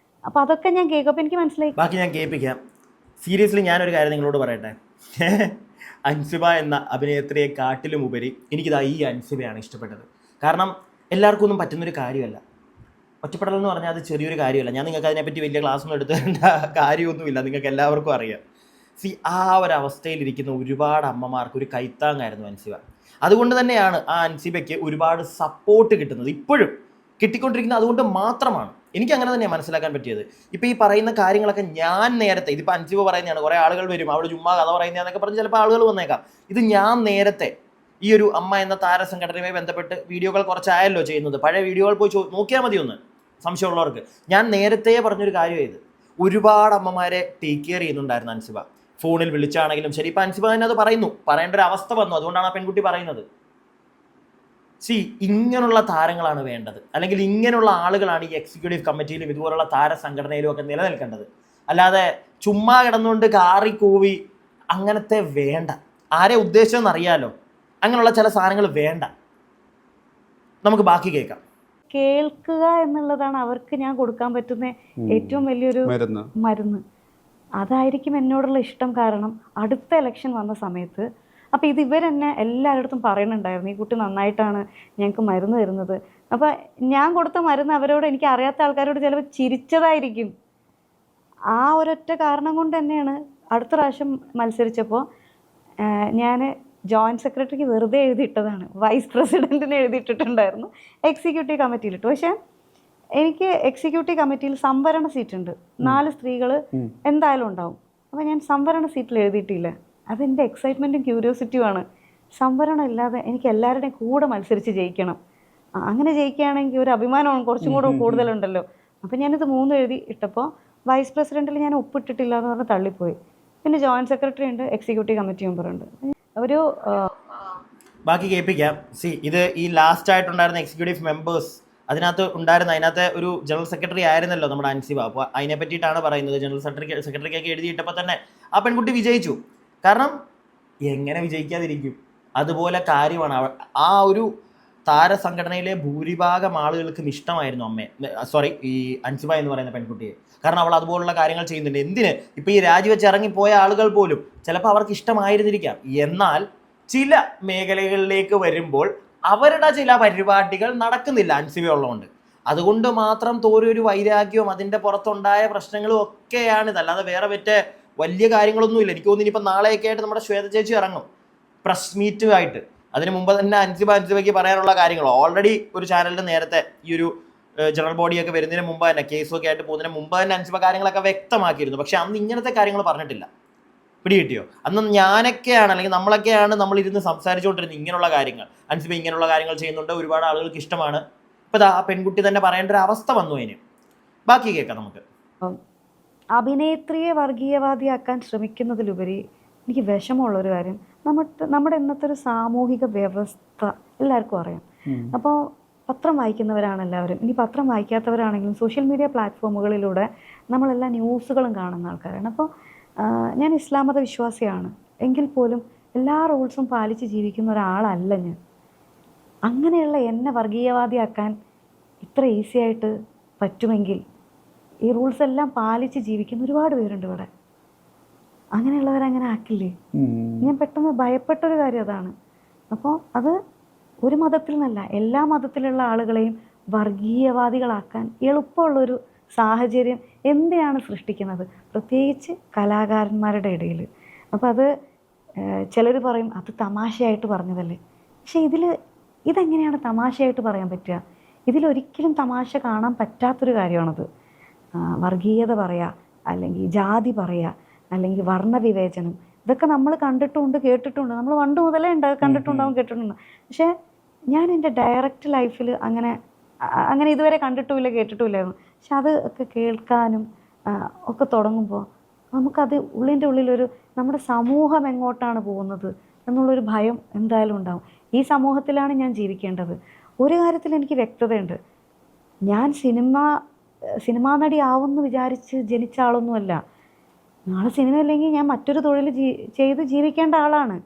അപ്പോൾ അതൊക്കെ ഞാൻ കേൾക്കും. അപ്പോൾ എനിക്ക് മനസ്സിലായി. ബാക്കി ഞാൻ കേൾപ്പിക്കാം. സീരിയസ്ലി ഞാനൊരു കാര്യം നിങ്ങളോട് പറയട്ടെ. അൻസിബ എന്ന അഭിനേത്രിയെ കാട്ടിലുമുപരി എനിക്കിതാ ഈ അൻസിബയാണ് ഇഷ്ടപ്പെട്ടത്. കാരണം എല്ലാവർക്കും ഒന്നും പറ്റുന്നൊരു കാര്യമല്ല ഒറ്റപ്പെടൽ എന്ന് പറഞ്ഞാൽ. അത് ചെറിയൊരു കാര്യമല്ല. ഞാൻ നിങ്ങൾക്ക് അതിനെപ്പറ്റി വലിയ ക്ലാസ്സൊന്നും എടുത്ത് തരേണ്ട കാര്യമൊന്നുമില്ല, നിങ്ങൾക്ക് എല്ലാവർക്കും അറിയാം. ആ ഒരു അവസ്ഥയിലിരിക്കുന്ന ഒരുപാട് അമ്മമാർക്ക് ഒരു കൈത്താങ്ങായിരുന്നു അൻസിബ. അതുകൊണ്ട് തന്നെയാണ് ആ അൻസിബയ്ക്ക് ഒരുപാട് സപ്പോർട്ട് കിട്ടുന്നത്, ഇപ്പോഴും കിട്ടിക്കൊണ്ടിരിക്കുന്നത്. അതുകൊണ്ട് മാത്രമാണ് എനിക്ക് അങ്ങനെ തന്നെയാണ് മനസ്സിലാക്കാൻ പറ്റിയത്. ഇപ്പോൾ ഈ പറയുന്ന കാര്യങ്ങളൊക്കെ ഞാൻ നേരത്തെ, ഇതിപ്പോൾ അൻസിബ പറയുന്നതാണ്, കുറേ ആളുകൾ വരും അവിടെ ചുമ്മാ കഥ പറയുന്നതെന്നൊക്കെ പറഞ്ഞ് ചിലപ്പോൾ ആളുകൾ വന്നേക്കാം. ഇത് ഞാൻ നേരത്തെ ഈ ഒരു അമ്മ എന്ന താരസംഘടനയുമായി ബന്ധപ്പെട്ട് വീഡിയോകൾ കുറച്ചായല്ലോ ചെയ്യുന്നത്. പഴയ വീഡിയോകൾ പോയി നോക്കിയാൽ മതി ഒന്ന്, സംശയമുള്ളവർക്ക്. ഞാൻ നേരത്തെ പറഞ്ഞൊരു കാര്യം ഇത്. ഒരുപാട് അമ്മമാരെ ടേക്ക് കെയർ ചെയ്യുന്നുണ്ടായിരുന്നു അൻസിബ. ഫോണിൽ വിളിച്ചാണെങ്കിലും ശരി. ഇപ്പം അൻസിബ തന്നെ അത് പറയുന്നു, പറയേണ്ട ഒരു അവസ്ഥ വന്നു, അതുകൊണ്ടാണ് ആ പെൺകുട്ടി പറയുന്നത്. ഇങ്ങനെയുള്ള താരങ്ങളാണ് വേണ്ടത്, അല്ലെങ്കിൽ ഇങ്ങനെയുള്ള ആളുകളാണ് ഈ എക്സിക്യൂട്ടീവ് കമ്മിറ്റിയിലും ഇതുപോലുള്ള താരസംഘടനയിലും ഒക്കെ നിലനിൽക്കേണ്ടത്. അല്ലാതെ ചുമ്മാ കിടന്നുകൊണ്ട് കാറി കൂവി അങ്ങനത്തെ വേണ്ട. ആരെ ഉദ്ദേശിച്ചെന്ന് അറിയാലോ, അങ്ങനെയുള്ള ചില സാധനങ്ങൾ വേണ്ട. നമുക്ക് ബാക്കി കേൾക്കാം. കേൾക്കുക എന്നുള്ളതാണ് അവർക്ക് ഞാൻ കൊടുക്കാൻ പറ്റുന്ന ഏറ്റവും വലിയൊരു മരുന്ന്. അതായിരിക്കും എന്നോടുള്ള ഇഷ്ടം. കാരണം അടുത്ത ഇലക്ഷൻ വന്ന സമയത്ത് അപ്പോൾ ഇവരെന്നെ എല്ലാവരുടെ പറയുന്നുണ്ടായിരുന്നു, ഈ കുട്ടി നന്നായിട്ടാണ് ഞങ്ങൾക്ക് മരുന്ന് തരുന്നത്. അപ്പോൾ ഞാൻ കൊടുത്ത മരുന്ന് അവരോട്, എനിക്ക് അറിയാത്ത ആൾക്കാരോട് ചിലപ്പോൾ ചിരിച്ചതായിരിക്കും. ആ ഒരൊറ്റ കാരണം കൊണ്ട് തന്നെയാണ് അടുത്ത പ്രാവശ്യം മത്സരിച്ചപ്പോൾ ഞാൻ ജോയിൻറ്റ് സെക്രട്ടറിക്ക് വെറുതെ എഴുതിയിട്ടതാണ്, വൈസ് പ്രസിഡൻറ്റിന് എഴുതിയിട്ടിട്ടുണ്ടായിരുന്നു, എക്സിക്യൂട്ടീവ് കമ്മിറ്റിയിലിട്ടു. പക്ഷേ എനിക്ക് എക്സിക്യൂട്ടീവ് കമ്മിറ്റിയിൽ സംവരണ സീറ്റുണ്ട്, 4 സ്ത്രീകൾ എന്തായാലും ഉണ്ടാവും. അപ്പോൾ ഞാൻ സംവരണ സീറ്റിൽ എഴുതിയിട്ടില്ല. അതെൻ്റെ എക്സൈറ്റ്മെൻറ്റും ക്യൂരിയോസിറ്റിയുമാണ്. സംവരണം ഇല്ലാതെ എനിക്ക് എല്ലാവരുടെയും കൂടെ മത്സരിച്ച് ജയിക്കണം. അങ്ങനെ ജയിക്കുകയാണെങ്കിൽ ഒരു അഭിമാനമാണ് കുറച്ചും കൂടെ കൂടുതലുണ്ടല്ലോ. അപ്പോൾ ഞാനിത് 3 എഴുതി ഇട്ടപ്പോൾ വൈസ് പ്രസിഡൻറ്റിൽ ഞാൻ ഒപ്പിട്ടിട്ടില്ല എന്ന് പറഞ്ഞ് തള്ളിപ്പോയി. പിന്നെ ജോയിൻറ്റ് സെക്രട്ടറി ഉണ്ട്, എക്സിക്യൂട്ടീവ് കമ്മിറ്റി മെമ്പർ ഉണ്ട്. ഒരു ബാക്കി കേൾപ്പിക്കാം. ഇത് ഈ ലാസ്റ്റ് ആയിട്ടുണ്ടായിരുന്ന എക്സിക്യൂട്ടീവ് മെമ്പേഴ്സ് അതിനകത്ത് ഒരു ജനറൽ സെക്രട്ടറി ആയിരുന്നല്ലോ നമ്മുടെ അൻസിബ. അപ്പോൾ അതിനെ പറ്റിയിട്ടാണ് പറയുന്നത്. ജനറൽ സെക്രട്ടറിക്കൊക്കെ എഴുതിയിട്ടപ്പോൾ തന്നെ ആ പെൺകുട്ടി വിജയിച്ചു. കാരണം എങ്ങനെ വിജയിക്കാതിരിക്കും? അതുപോലെ കാര്യമാണ്. ആ ഒരു താരസംഘടനയിലെ ഭൂരിഭാഗം ആളുകൾക്കും ഇഷ്ടമായിരുന്നു ഈ അൻസിബ എന്ന് പറയുന്ന പെൺകുട്ടിയെ. കാരണം അവൾ അതുപോലുള്ള കാര്യങ്ങൾ ചെയ്യുന്നുണ്ട്. എന്തിന് ഇപ്പോൾ ഈ രാജിവെച്ച് ഇറങ്ങിപ്പോയ ആളുകൾ പോലും ചിലപ്പോൾ അവർക്ക് ഇഷ്ടമായിരുന്നിരിക്കാം. എന്നാൽ ചില മേഖലകളിലേക്ക് വരുമ്പോൾ അവരുടെ ചില പരിപാടികൾ നടക്കുന്നില്ല അൻസിബ ഉള്ളതുകൊണ്ട്. അതുകൊണ്ട് മാത്രം തോറിയൊരു വൈരാഗ്യവും അതിൻ്റെ പുറത്തുണ്ടായ പ്രശ്നങ്ങളും ഒക്കെയാണിത്. അല്ലാതെ വേറെ വലിയ കാര്യങ്ങളൊന്നുമില്ല. എനിക്ക് തോന്നുന്നു ഇനിയിപ്പോൾ നാളെയൊക്കെ ആയിട്ട് നമ്മുടെ ശ്വേത ചേച്ചി ഇറങ്ങും പ്രസ് മീറ്റുമായിട്ട്. അതിന് മുമ്പ് തന്നെ അൻസിബയ്ക്ക് പറയാനുള്ള കാര്യങ്ങൾ ഓൾറെഡി ഒരു ചാനലിൽ നേരത്തെ ഈ ഒരു ജനറൽ ബോഡിയൊക്കെ വരുന്നതിന് മുമ്പ് തന്നെ, കേസൊക്കെ ആയിട്ട് പോകുന്നതിന് മുമ്പ് തന്നെ അൻസിബ കാര്യങ്ങളൊക്കെ വ്യക്തമാക്കിയിരുന്നു. പക്ഷെ അന്ന് ഇങ്ങനത്തെ കാര്യങ്ങൾ പറഞ്ഞിട്ടില്ല. പിടികിട്ടിയോ? അന്ന് ഞാനൊക്കെയാണ്, അല്ലെങ്കിൽ നമ്മളിരുന്ന് സംസാരിച്ചുകൊണ്ടിരുന്നത് ഇങ്ങനെയുള്ള കാര്യങ്ങൾ. അൻസിബ ഇങ്ങനെയുള്ള കാര്യങ്ങൾ ചെയ്യുന്നുണ്ട്, ഒരുപാട് ആളുകൾക്ക് ഇഷ്ടമാണ്. ഇപ്പം ആ പെൺകുട്ടി തന്നെ പറയേണ്ട ഒരു അവസ്ഥ വന്നു. അതിന് ബാക്കി കേൾക്കാം നമുക്ക്. അഭിനേത്രിയെ വർഗീയവാദിയാക്കാൻ ശ്രമിക്കുന്നതിലുപരി എനിക്ക് വിഷമമുള്ളൊരു കാര്യം, നമ്മുടെ ഇന്നത്തെ ഒരു സാമൂഹിക വ്യവസ്ഥ എല്ലാവർക്കും അറിയാം. അപ്പോൾ പത്രം വായിക്കുന്നവരാണ് എല്ലാവരും. ഇനി പത്രം വായിക്കാത്തവരാണെങ്കിലും സോഷ്യൽ മീഡിയ പ്ലാറ്റ്ഫോമുകളിലൂടെ നമ്മളെല്ലാ ന്യൂസുകളും കാണുന്ന ആൾക്കാരാണ്. അപ്പോൾ ഞാൻ ഇസ്ലാം മത വിശ്വാസിയാണ് എങ്കിൽ പോലും എല്ലാ റൂൾസും പാലിച്ച് ജീവിക്കുന്ന ഒരാളല്ല ഞാൻ. അങ്ങനെയുള്ള എന്നെ വർഗീയവാദിയാക്കാൻ ഇത്ര ഈസി ആയിട്ട് പറ്റുമെങ്കിൽ ഈ റൂൾസ് എല്ലാം പാലിച്ച് ജീവിക്കുന്ന ഒരുപാട് പേരുണ്ട് ഇവിടെ. അങ്ങനെയുള്ളവരങ്ങനെ ആക്കില്ലേ? ഞാൻ പെട്ടെന്ന് ഭയപ്പെട്ടൊരു കാര്യം അതാണ്. അപ്പോൾ അത് ഒരു മതത്തിൽ നിന്നല്ല, എല്ലാ മതത്തിലുള്ള ആളുകളെയും വർഗീയവാദികളാക്കാൻ എളുപ്പമുള്ളൊരു സാഹചര്യം എന്തിനാണ് സൃഷ്ടിക്കുന്നത്? പ്രത്യേകിച്ച് കലാകാരന്മാരുടെ ഇടയിൽ. അപ്പോൾ അത് ചിലർ പറയും അത് തമാശയായിട്ട് പറഞ്ഞതല്ലേ. പക്ഷേ ഇതെങ്ങനെയാണ് തമാശയായിട്ട് പറയാൻ പറ്റുക? ഇതിലൊരിക്കലും തമാശ കാണാൻ പറ്റാത്തൊരു കാര്യമാണത്. വർഗീയത പറയുക, അല്ലെങ്കിൽ ജാതി പറയുക, അല്ലെങ്കിൽ വർണ്ണവിവേചനം, ഇതൊക്കെ നമ്മൾ കണ്ടിട്ടുണ്ട്, കേട്ടിട്ടുണ്ട്. നമ്മൾ പണ്ട് മുതലേ കണ്ടിട്ടുണ്ടാവും, കേട്ടിട്ടുണ്ട്. പക്ഷേ ഞാൻ എൻ്റെ ഡയറക്റ്റ് ലൈഫിൽ അങ്ങനെ ഇതുവരെ കണ്ടിട്ടുമില്ല, കേട്ടിട്ടുമില്ലായിരുന്നു. പക്ഷെ അത് ഒക്കെ കേൾക്കാനും ഒക്കെ തുടങ്ങുമ്പോൾ നമുക്കത് ഉള്ളിൻ്റെ ഉള്ളിലൊരു നമ്മുടെ സമൂഹം എങ്ങോട്ടാണ് പോകുന്നത് എന്നുള്ളൊരു ഭയം എന്തായാലും ഉണ്ടാവും. ഈ സമൂഹത്തിലാണ് ഞാൻ ജീവിക്കേണ്ടത്. ഒരു കാര്യത്തിൽ എനിക്ക് വ്യക്തതയുണ്ട്. ഞാൻ സിനിമാ നടി ആവുമെന്ന് വിചാരിച്ച് ജനിച്ച ആളൊന്നുമല്ല. നാളെ സിനിമ ഇല്ലെങ്കിൽ ഞാൻ മറ്റൊരു തൊഴിൽ ചെയ്ത് ജീവിക്കേണ്ട ആളാണ്.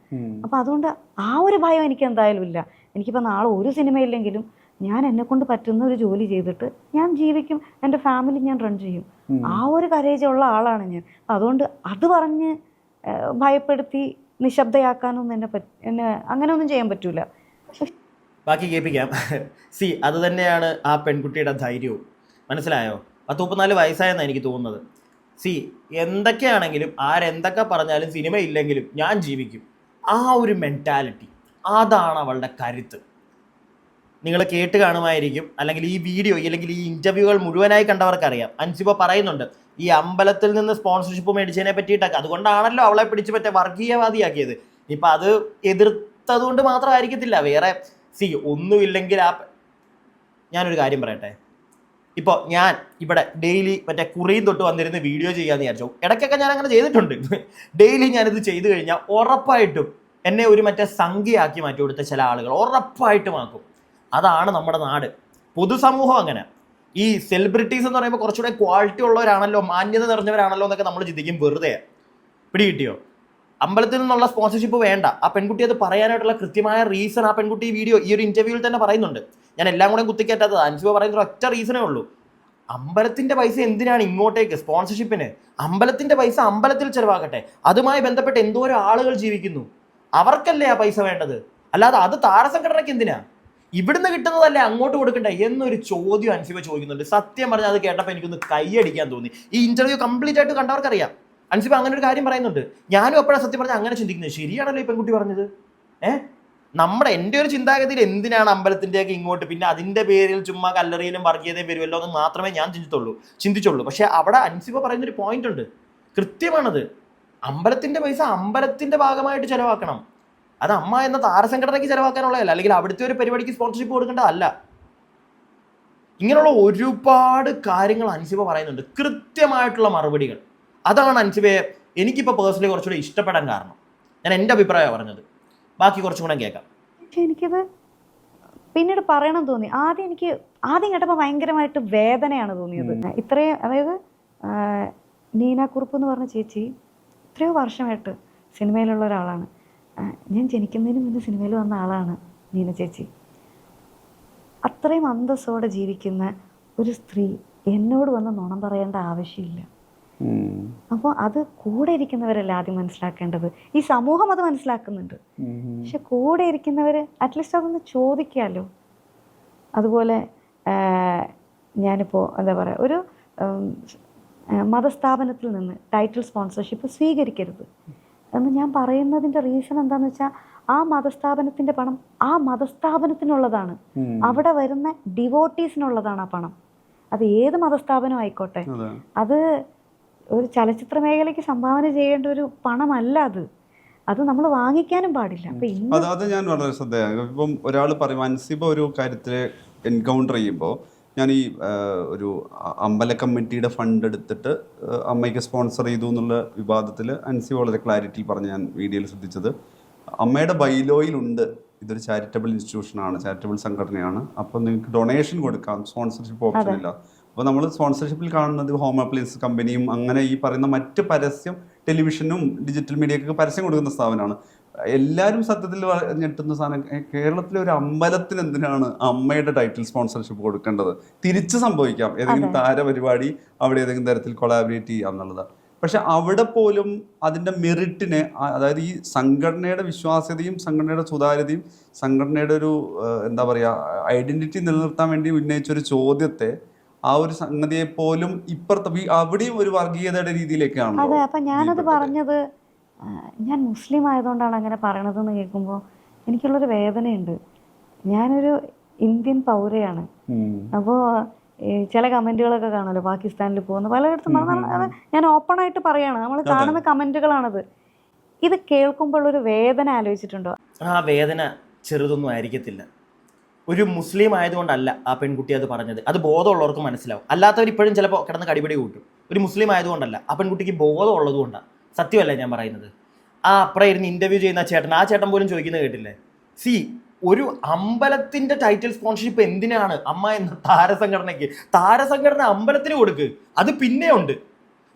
അപ്പോൾ അതുകൊണ്ട് ആ ഒരു ഭയം എനിക്ക് എന്തായാലും ഇല്ല. എനിക്കിപ്പോൾ നാളെ ഒരു സിനിമയില്ലെങ്കിലും ഞാൻ എന്നെക്കൊണ്ട് പറ്റുന്ന ഒരു ജോലി ചെയ്തിട്ട് ഞാൻ ജീവിക്കും, എൻ്റെ ഫാമിലി ഞാൻ റൺ ചെയ്യും. ആ ഒരു കരേജുള്ള ആളാണ് ഞാൻ. അതുകൊണ്ട് അത് പറഞ്ഞ് ഭയപ്പെടുത്തി നിശബ്ദയാക്കാനൊന്നും എന്നെ അങ്ങനെയൊന്നും ചെയ്യാൻ പറ്റൂല. ബാക്കി കേൾപ്പിക്കാം. അത് തന്നെയാണ് ആ പെൺകുട്ടിയുടെ ധൈര്യവും. മനസ്സിലായോ? 34 വയസ്സായെന്നാണ് എനിക്ക് തോന്നുന്നത്. എന്തൊക്കെയാണെങ്കിലും ആരെന്തൊക്കെ പറഞ്ഞാലും സിനിമ ഇല്ലെങ്കിലും ഞാൻ ജീവിക്കും, ആ ഒരു മെൻറ്റാലിറ്റി, അതാണ് അവളുടെ കരുത്ത്. നിങ്ങൾ കേട്ട് കാണുമായിരിക്കും, അല്ലെങ്കിൽ ഈ വീഡിയോ അല്ലെങ്കിൽ ഈ ഇൻ്റർവ്യൂകൾ മുഴുവനായി കണ്ടവർക്കറിയാം. അൻസിബ പറയുന്നുണ്ട് ഈ അമ്പലത്തിൽ നിന്ന് സ്പോൺസർഷിപ്പ് മേടിച്ചതിനെ പറ്റിയിട്ടൊക്കെ. അതുകൊണ്ടാണല്ലോ അവളെ പിടിച്ച് മറ്റേ വർഗീയവാദിയാക്കിയത്. ഇപ്പം അത് എതിർത്തതുകൊണ്ട് മാത്രമായിരിക്കത്തില്ല, വേറെ ഒന്നുമില്ലെങ്കിൽ ഞാനൊരു കാര്യം പറയട്ടെ. ഇപ്പോൾ ഞാൻ ഇവിടെ ഡെയിലി മറ്റേ കുറിയും തൊട്ട് വന്നിരുന്ന് വീഡിയോ ചെയ്യാമെന്ന് വിചാരിച്ചു. ഇടയ്ക്കൊക്കെ ഞാൻ അങ്ങനെ ചെയ്തിട്ടുണ്ട്. ഡെയിലി ഞാനിത് ചെയ്തു കഴിഞ്ഞാൽ ഉറപ്പായിട്ടും എന്നെ ഒരു മറ്റേ സംഖ്യയാക്കി മാറ്റി കൊടുത്ത ചില ആളുകൾ ഉറപ്പായിട്ടും ആക്കും. അതാണ് നമ്മുടെ നാട്, പൊതുസമൂഹം അങ്ങനെ. ഈ സെലിബ്രിറ്റീസ് എന്ന് പറയുമ്പോൾ കുറച്ചുകൂടെ ക്വാളിറ്റി ഉള്ളവരാണല്ലോ, മാന്യത നിറഞ്ഞവരാണല്ലോ എന്നൊക്കെ നമ്മൾ ചിന്തിക്കും. വെറുതെ പിടികിട്ടിയോ? അമ്പലത്തിൽ നിന്നുള്ള സ്പോൺസർഷിപ്പ് വേണ്ട. ആ പെൺകുട്ടി അത് പറയാനായിട്ടുള്ള കൃത്യമായ റീസൺ ആ പെൺകുട്ടി ഈ ഒരു ഇന്റർവ്യൂവിൽ തന്നെ പറയുന്നുണ്ട്. ഞാൻ എല്ലാം കൂടെ കുത്തിക്കയറ്റാത്തത്. അൻസിബ പറയുന്ന ഒറ്റ റീസണേ ഉള്ളൂ. അമ്പലത്തിന്റെ പൈസ എന്തിനാണ് ഇങ്ങോട്ടേക്ക് സ്പോൺസർഷിപ്പിന്? അമ്പലത്തിന്റെ പൈസ അമ്പലത്തിൽ ചെലവാക്കട്ടെ. അതുമായി ബന്ധപ്പെട്ട് എന്തോരം ആളുകൾ ജീവിക്കുന്നു, അവർക്കല്ലേ ആ പൈസ വേണ്ടത്, അല്ലാതെ അത് താരസംഘടനയ്ക്ക് എന്തിനാ? ഇവിടുന്ന് കിട്ടുന്നതല്ലേ അങ്ങോട്ട് കൊടുക്കണ്ടേ എന്നൊരു ചോദ്യം അൻസിബ ചോദിക്കുന്നുണ്ട്. സത്യം പറഞ്ഞാൽ അത് കേട്ടപ്പോൾ എനിക്കൊന്ന് കൈയടിക്കാൻ തോന്നി. ഈ ഇന്റർവ്യൂ കംപ്ലീറ്റ് ആയിട്ട് കണ്ടവർക്കറിയാം അൻസിബ അങ്ങനെ ഒരു കാര്യം പറയുന്നുണ്ട്. ഞാനും എപ്പോഴാണ് സത്യം പറഞ്ഞാൽ അങ്ങനെ ചിന്തിക്കുന്നത്. ശരിയാണല്ലോ ഈ പെൺകുട്ടി പറഞ്ഞത്. എൻ്റെ ഒരു ചിന്താഗതിയിൽ എന്തിനാണ് അമ്പലത്തിൻ്റെയൊക്കെ ഇങ്ങോട്ട്, പിന്നെ അതിൻ്റെ പേരിൽ ചുമ്മാ കല്ലറിയിലും വർഗീയതയും വരുമല്ലോ എന്ന് മാത്രമേ ഞാൻ ചിന്തിച്ചുള്ളൂ. പക്ഷേ അവിടെ അൻസിബ പറയുന്നൊരു പോയിന്റ് ഉണ്ട്, കൃത്യമാണത്. അമ്പലത്തിൻ്റെ പൈസ അമ്പലത്തിൻ്റെ ഭാഗമായിട്ട് ചെലവാക്കണം, അത് അമ്മ എന്ന താരസംഘടനയ്ക്ക് ചെലവാക്കാനുള്ളതല്ല, അല്ലെങ്കിൽ അവിടുത്തെ ഒരു പരിപാടിക്ക് സ്പോൺസർഷിപ്പ് കൊടുക്കേണ്ടതല്ല. ഇങ്ങനെയുള്ള ഒരുപാട് കാര്യങ്ങൾ അൻസിബ പറയുന്നുണ്ട്, കൃത്യമായിട്ടുള്ള മറുപടികൾ. അതാണ് അൻസിബയെ എനിക്കിപ്പോൾ പേഴ്സണലി കുറച്ചുകൂടെ ഇഷ്ടപ്പെടാൻ കാരണം. ഞാൻ എൻ്റെ അഭിപ്രായമാണ് പറഞ്ഞത്, ബാക്കി കുറച്ചും കൂടെ കേൾക്കാം. പക്ഷെ എനിക്കത് പിന്നീട് പറയണം തോന്നി. ആദ്യം കേട്ടപ്പോൾ ഭയങ്കരമായിട്ട് വേദനയാണ് തോന്നിയത്. ഇത്രയും, അതായത് നീന കുറുപ്പ് എന്ന് പറഞ്ഞ ചേച്ചി എത്രയോ വർഷമായിട്ട് സിനിമയിലുള്ള ഒരാളാണ്. ഞാൻ ജനിക്കുന്നതിന് മുന്നേ സിനിമയിൽ വന്ന ആളാണ് നീന ചേച്ചി. അത്രയും അന്തസ്സോടെ ജീവിക്കുന്ന ഒരു സ്ത്രീ എന്നോട് വന്ന് നുണം പറയേണ്ട ആവശ്യമില്ല. അപ്പോൾ അത് കൂടെ ഇരിക്കുന്നവരല്ല ആദ്യം മനസ്സിലാക്കേണ്ടത്. ഈ സമൂഹം അത് മനസ്സിലാക്കുന്നുണ്ട്, പക്ഷെ കൂടെ ഇരിക്കുന്നവർ അറ്റ്ലീസ്റ്റ് അതൊന്ന് ചോദിക്കാമല്ലോ. അതുപോലെ ഞാനിപ്പോൾ എന്താ പറയുക, ഒരു മതസ്ഥാപനത്തിൽ നിന്ന് ടൈറ്റിൽ സ്പോൺസർഷിപ്പ് സ്വീകരിക്കരുത് എന്ന് ഞാൻ പറയുന്നതിൻ്റെ റീസൺ എന്താണെന്ന് വെച്ചാൽ, ആ മതസ്ഥാപനത്തിൻ്റെ പണം ആ മതസ്ഥാപനത്തിനുള്ളതാണ്, അവിടെ വരുന്ന ഡിവോട്ടീസിനുള്ളതാണ് ആ പണം. അത് ഏത് മതസ്ഥാപനം ആയിക്കോട്ടെ, അത് ഒരു ചലച്ചിത്ര മേഖലയ്ക്ക് സംഭാവന ചെയ്യേണ്ട ഒരു പണമല്ല അത് നമ്മൾ വാങ്ങിക്കാനും പാടില്ല. അത് ഞാൻ വളരെ ശ്രദ്ധയാണ്. ഇപ്പം ഒരാൾ പറയും, അൻസിബ ഒരു കാര്യത്തിൽ എൻകൗണ്ടർ ചെയ്യുമ്പോൾ, ഞാൻ ഈ ഒരു അമ്പല കമ്മിറ്റിയുടെ ഫണ്ട് എടുത്തിട്ട് അമ്മയ്ക്ക് സ്പോൺസർ ചെയ്തു എന്നുള്ള വിവാദത്തിൽ അൻസിബ വളരെ ക്ലാരിറ്റി പറഞ്ഞ് ഞാൻ വീഡിയോയിൽ ശ്രദ്ധിച്ചത്, അമ്മയുടെ ബൈലോയിലുണ്ട് ഇതൊരു ചാരിറ്റബിൾ ഇൻസ്റ്റിറ്റ്യൂഷനാണ്, ചാരിറ്റബിൾ സംഘടനയാണ്, അപ്പോൾ നിങ്ങൾക്ക് ഡൊണേഷൻ കൊടുക്കാം, സ്പോൺസർഷിപ്പ് ഓപ്ഷൻ ഇല്ല. അപ്പോൾ നമ്മൾ സ്പോൺസർഷിപ്പിൽ കാണുന്നത് ഹോം അപ്ലയൻസ് കമ്പനിയും അങ്ങനെ ഈ പറയുന്ന മറ്റ് പരസ്യം, ടെലിവിഷനും ഡിജിറ്റൽ മീഡിയക്കൊക്കെ പരസ്യം കൊടുക്കുന്ന സ്ഥാപനമാണ്. എല്ലാവരും സത്യത്തിൽ ഞെട്ടുന്ന സാധനം, കേരളത്തിലെ ഒരു അമ്പലത്തിന് എന്തിനാണ് അമ്മയുടെ ടൈറ്റിൽ സ്പോൺസർഷിപ്പ് കൊടുക്കേണ്ടത്? തിരിച്ച് സംഭവിക്കാം, ഏതെങ്കിലും താരപരിപാടി അവിടെ ഏതെങ്കിലും തരത്തിൽ കൊളാബറേറ്റ് ചെയ്യുക എന്നുള്ളതാണ്. പക്ഷെ അവിടെ പോലും അതിൻ്റെ മെറിറ്റിനെ, അതായത് ഈ സംഘടനയുടെ വിശ്വാസ്യതയും സംഘടനയുടെ സുതാര്യതയും സംഘടനയുടെ ഒരു എന്താ പറയുക ഐഡന്റിറ്റി നിലനിർത്താൻ വേണ്ടി ഉന്നയിച്ചൊരു ചോദ്യത്തെ, ആ ഒരു സംഗതിയെ പോലും ഇപ്പുറത്തെ അവിടെയും ഒരു വർഗീയതയുടെ രീതിയിലേക്കാണ്. അതെ, അപ്പം ഞാനത് പറഞ്ഞത്, ഞാൻ മുസ്ലിം ആയതുകൊണ്ടാണ് അങ്ങനെ പറയണതെന്ന് കേൾക്കുമ്പോൾ എനിക്കുള്ളൊരു വേദനയുണ്ട്. ഞാനൊരു ഇന്ത്യൻ പൗരയാണ്. അപ്പോൾ ചില കമൻറ്റുകളൊക്കെ കാണുമല്ലോ, പാകിസ്ഥാനിൽ പോകുന്ന പലയിടത്തും. ഞാൻ ഓപ്പണായിട്ട് പറയാണ്, നമ്മൾ കാണുന്ന കമൻറ്റുകളാണത്. ഇത് കേൾക്കുമ്പോഴൊരു വേദന ആലോചിച്ചിട്ടുണ്ടോ? ആ വേദന ചെറുതൊന്നും ആയിരിക്കത്തില്ല. ഒരു മുസ്ലിം ആയതുകൊണ്ടല്ല ആ പെൺകുട്ടി അത് പറഞ്ഞത്, അത് ബോധമുള്ളവർക്ക് മനസ്സിലാവും. അല്ലാത്തവർ ഇപ്പോഴും ചിലപ്പോൾ കിടന്ന് കടിപിടി കൂട്ടും. ഒരു മുസ്ലിം ആയതുകൊണ്ടല്ല, ആ പെൺകുട്ടിക്ക് ബോധം ഉള്ളതുകൊണ്ടാണ്. സത്യമല്ല ഞാൻ പറയുന്നത്. അപ്പുറം ഇരുന്ന് ഇൻ്റർവ്യൂ ചെയ്യുന്ന ആ ചേട്ടൻ പോലും ചോദിക്കുന്നത് കേട്ടില്ലേ? ഒരു അമ്പലത്തിന്റെ ടൈറ്റിൽ സ്പോൺസർഷിപ്പ് എന്തിനാണ് അമ്മ എന്ന താരസംഘടനയ്ക്ക്? താരസംഘടന അമ്പലത്തിന് കൊടുക്ക്, അത് പിന്നെ ഉണ്ട്.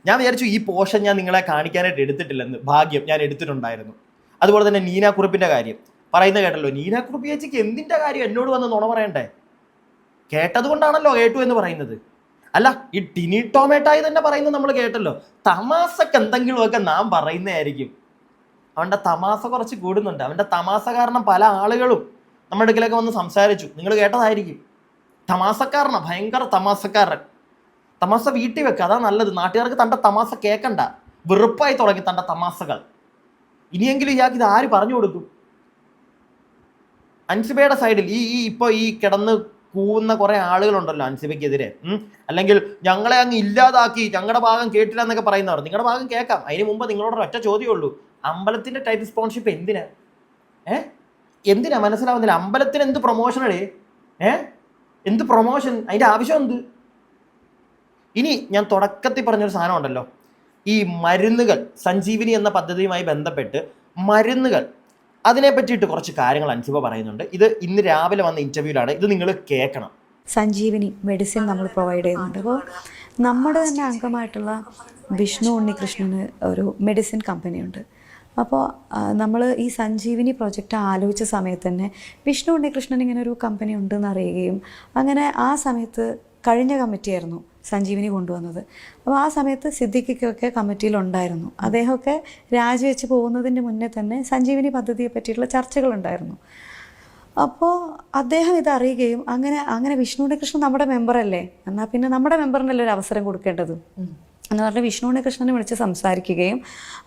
ഞാൻ വിചാരിച്ചു ഈ പോഷൻ ഞാൻ നിങ്ങളെ കാണിക്കാനായിട്ട് എടുത്തിട്ടില്ലെന്ന്. ഭാഗ്യം, ഞാൻ എടുത്തിട്ടുണ്ടായിരുന്നു. അതുപോലെ തന്നെ നീന കുറുപ്പിന്റെ കാര്യം പറയുന്നത് കേട്ടല്ലോ. നീന കുറുപ്പ് ചേച്ചിക്ക് എന്തിന്റെ കാര്യം എന്നോട് വന്ന് നുണ പറയണ്ടേ? കേട്ടത് കൊണ്ടാണല്ലോ കേട്ടു എന്ന് പറയുന്നത്. അല്ല, ഈ ടിനി ടോമേറ്റായി തന്നെ പറയുന്നത് നമ്മൾ കേട്ടല്ലോ. തമാസക്ക് എന്തെങ്കിലുമൊക്കെ നാം പറയുന്നതായിരിക്കും. അവൻ്റെ തമാശ കുറച്ച് കൂടുന്നുണ്ട്. അവൻ്റെ തമാശ കാരണം പല ആളുകളും നമ്മുടെ അടുക്കലൊക്കെ വന്ന് സംസാരിച്ചു. നിങ്ങൾ കേട്ടതായിരിക്കും. തമാശക്കാരനാണ്, ഭയങ്കര തമാശക്കാരൻ. തമാശ വീട്ടിൽ വെക്കുക, അതാ നല്ലത്. നാട്ടുകാർക്ക് തൻ്റെ തമാശ കേൾക്കണ്ട, വെറുപ്പായി തുടങ്ങി തൻ്റെ തമാശകൾ. ഇനിയെങ്കിലും ഇയാൾക്ക് ഇത് ആര് പറഞ്ഞു കൊടുക്കും? അൻസിബയുടെ സൈഡിൽ ഇപ്പോൾ ഈ കിടന്ന് കൂവുന്ന കുറെ ആളുകളുണ്ടല്ലോ അൻസിബയ്ക്കെതിരെ, അല്ലെങ്കിൽ ഞങ്ങളെ അങ്ങ് ഇല്ലാതാക്കി, ഞങ്ങളുടെ ഭാഗം കേട്ടില്ല എന്നൊക്കെ പറയുന്നവർ. നിങ്ങളുടെ ഭാഗം കേൾക്കാം. അതിന് മുമ്പ് നിങ്ങളോട് ഒറ്റ ചോദ്യമേ ഉള്ളൂ. അമ്പലത്തിന്റെ ടൈറ്റിൽ സ്പോൺസർഷിപ്പ് എന്തിനാ? എന്തിനാ മനസ്സിലാവുന്നില്ല. അമ്പലത്തിന് എന്ത് പ്രൊമോഷനടേ? എന്ത് പ്രൊമോഷൻ? അതിന്റെ ആവശ്യം എന്ത്? ഇനി ഞാൻ തുടക്കത്തിൽ പറഞ്ഞൊരു സാധനം ഉണ്ടല്ലോ, ഈ മരുന്നുകൾ, സഞ്ജീവിനി എന്ന പദ്ധതിയുമായി ബന്ധപ്പെട്ട് മരുന്നുകൾ, അതിനെ പറ്റിയിട്ട് കുറച്ച് കാര്യങ്ങൾ അൻസിബ പറയുന്നുണ്ട്. ഇത് ഇന്ന് രാവിലെ വന്ന ഇന്റർവ്യൂലാണ്, ഇത് നിങ്ങൾ കേൾക്കണം. സഞ്ജീവിനി മെഡിസിൻ നമ്മൾ പ്രൊവൈഡ് ചെയ്യുന്നുണ്ട്. അപ്പോൾ നമ്മുടെ തന്നെ അംഗമായിട്ടുള്ള വിഷ്ണു ഉണ്ണികൃഷ്ണന് ഒരു മെഡിസിൻ കമ്പനിയുണ്ട്. അപ്പോൾ നമ്മൾ ഈ സഞ്ജീവിനി പ്രോജക്റ്റ് ആലോചിച്ച സമയത്ത് തന്നെ വിഷ്ണു ഉണ്ണികൃഷ്ണൻ ഇങ്ങനെ ഒരു കമ്പനി ഉണ്ടെന്ന് അറിയുകയും, അങ്ങനെ ആ സമയത്ത് കഴിഞ്ഞ കമ്മിറ്റിയായിരുന്നു സഞ്ജീവിനി കൊണ്ടുവന്നത്. അപ്പോൾ ആ സമയത്ത് സിദ്ദിഖിക്കൊക്കെ കമ്മിറ്റിയിലുണ്ടായിരുന്നു. അദ്ദേഹമൊക്കെ രാജിവെച്ച് പോകുന്നതിൻ്റെ മുന്നേ തന്നെ സഞ്ജീവിനി പദ്ധതിയെ പറ്റിയിട്ടുള്ള ചർച്ചകളുണ്ടായിരുന്നു. അപ്പോൾ അദ്ദേഹം ഇത് അറിയുകയും, അങ്ങനെ വിഷ്ണു ഉണ്ണികൃഷ്ണൻ നമ്മുടെ മെമ്പറല്ലേ, എന്നാൽ പിന്നെ നമ്മുടെ മെമ്പറിനല്ലേ ഒരു അവസരം കൊടുക്കേണ്ടത് എന്ന് പറഞ്ഞാൽ വിഷ്ണു ഉണ്ണികൃഷ്ണനെ വിളിച്ച് സംസാരിക്കുകയും